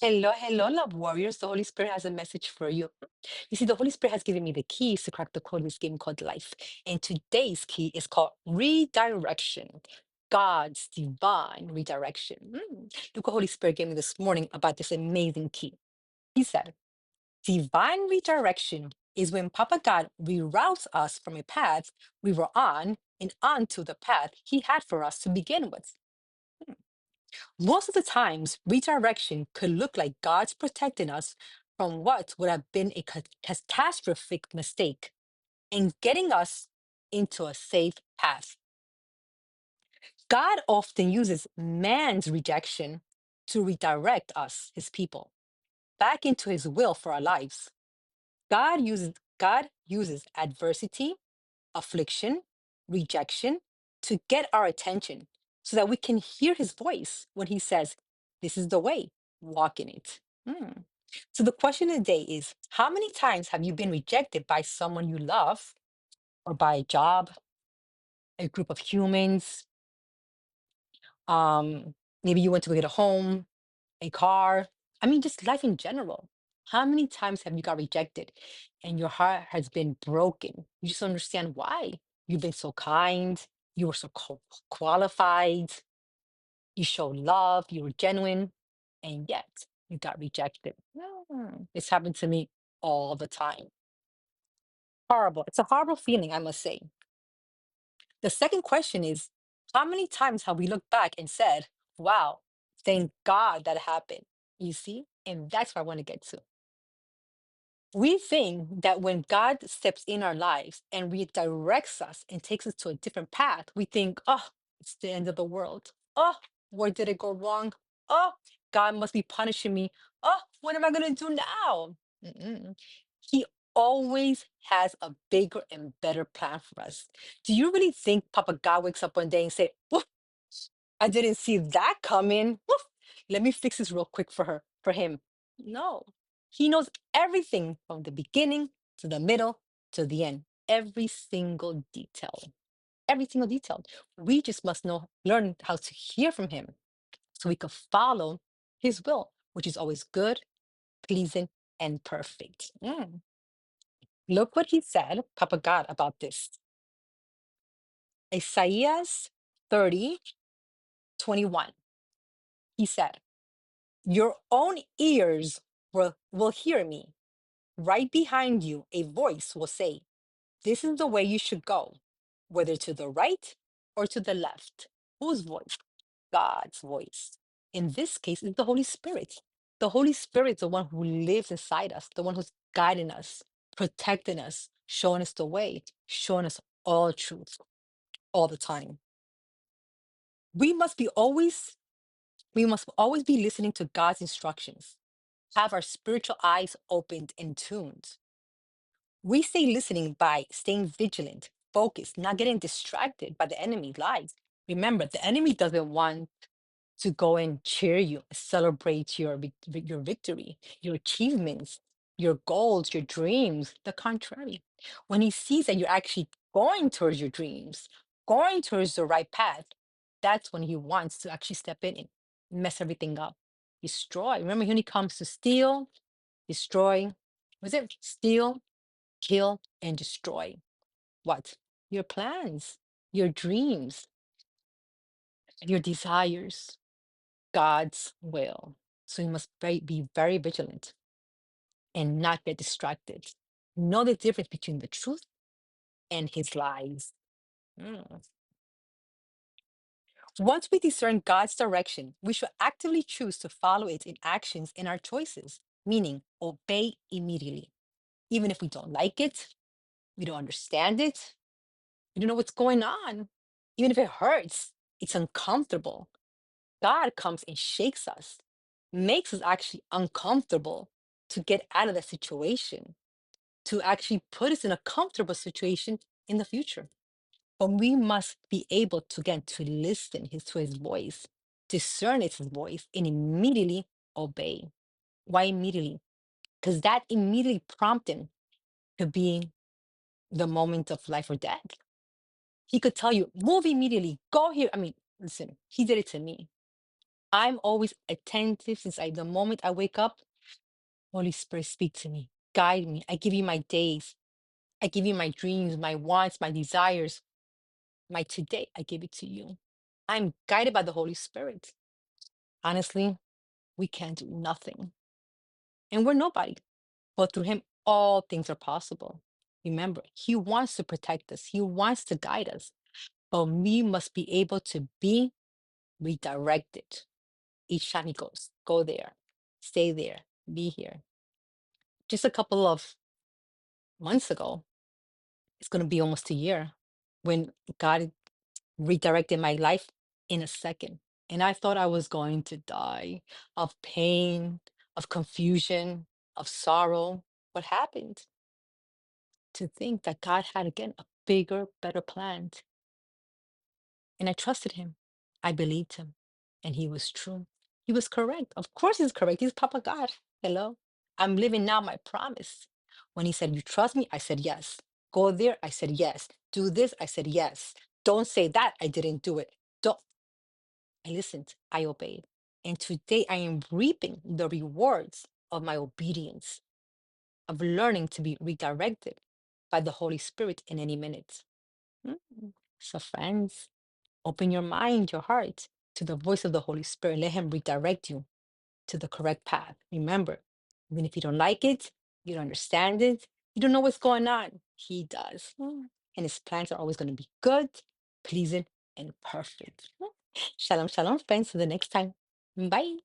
Hello, hello, love warriors. The Holy Spirit has a message for you. You see, the Holy Spirit has given me the keys to crack the code of this game called life. And today's key is called redirection. God's divine redirection. Look what Holy Spirit gave me this morning about this amazing key. He said, divine redirection is when Papa God reroutes us from a path we were on and onto the path He had for us to begin with. Most of the times, redirection could look like God's protecting us from what would have been a catastrophic mistake and getting us into a safe path. God often uses man's rejection to redirect us, his people, back into his will for our lives. God uses adversity, affliction, rejection to get our attention so that we can hear his voice when he says, "This is the way, walk in it." Hmm. So the question of the day is, how many times have you been rejected by someone you love or by a job, a group of humans? Um, Maybe you went to go get a home, a car. I mean, just life in general. How many times have you got rejected and your heart has been broken? You just don't understand why. You've been so kind, you were so qualified, you showed love, you were genuine, and yet you got rejected. It's happened to me all the time. Horrible. It's a horrible feeling, I must say. The second question is, how many times have we looked back and said, wow, thank God that happened? You see? And that's what I want to get to. We think that when God steps in our lives and redirects us and takes us to a different path, we think, oh, it's the end of the world. Oh, where did it go wrong? Oh, God must be punishing me. Oh, what am I going to do now? Mm-mm. He always has a bigger and better plan for us. Do you really think Papa God wakes up one day and say, "Woof, I didn't see that coming. Woof, let me fix this real quick for her, for him." No, he knows everything from the beginning to the middle to the end. Every single detail. Every single detail. We just must learn how to hear from him so we can follow his will, which is always good, pleasing, and perfect. Look what he said, Papa God, about this. Isaiah 30:21. He said, your own ears will hear me. Right behind you, a voice will say, this is the way you should go, whether to the right or to the left. Whose voice? God's voice. In this case, it's the Holy Spirit. The Holy Spirit is the one who lives inside us, the one who's guiding us, protecting us, showing us the way, showing us all truth all the time. We must be always, we must always be listening to God's instructions, have our spiritual eyes opened and tuned. We stay listening by staying vigilant, focused, not getting distracted by the enemy's lies. Remember, the enemy doesn't want to go and cheer you, celebrate your victory, your achievements, your goals, your dreams. The contrary. When he sees that you're actually going towards your dreams, going towards the right path, that's when he wants to actually step in and mess everything up, destroy. Remember, when he comes to steal, destroy, was it steal, kill, and destroy? What? Your plans, your dreams, your desires. God's will. So you must be very vigilant and not get distracted. Know the difference between the truth and his lies. Mm. Once we discern God's direction, we should actively choose to follow it in actions and our choices, meaning obey immediately. Even if we don't like it, we don't understand it, we don't know what's going on, even if it hurts, it's uncomfortable. God comes and shakes us, makes us actually uncomfortable to get out of that situation, to actually put us in a comfortable situation in the future. But we must be able to, again, to listen to his voice, discern it's his voice, and immediately obey. Why immediately? Because that immediately prompting could be the moment of life or death. He could tell you, move immediately, go here. I mean, listen, he did it to me. I'm always attentive since the moment I wake up, Holy Spirit, speak to me, guide me. I give you my days. I give you my dreams, my wants, my desires, my today. I give it to you. I'm guided by the Holy Spirit. Honestly, we can't do nothing. And we're nobody. But through him, all things are possible. Remember, he wants to protect us, he wants to guide us. But we must be able to be redirected each time he goes, go there, stay there, be here. Just a couple of months ago, it's going to be almost a year when God redirected my life in a second. And I thought I was going to die of pain, of confusion, of sorrow. What happened? To think that God had again a bigger, better plan. And I trusted him. I believed him. And he was true. He was correct. Of course he's correct. He's Papa God. Hello. I'm living now my promise. When he said, you trust me? I said yes. Go there? I said yes. Do this? I said yes. Don't say that. I didn't do it. Don't. I listened. I obeyed. And today I am reaping the rewards of my obedience, of learning to be redirected by the Holy Spirit in any minute. Mm. So, friends, open your mind, your heart to the voice of the Holy Spirit. Let Him redirect you to the correct path. Remember, even if you don't like it, you don't understand it, you don't know what's going on, He does. And His plans are always going to be good, pleasing, and perfect. Shalom, shalom, friends. Till the next time. Bye.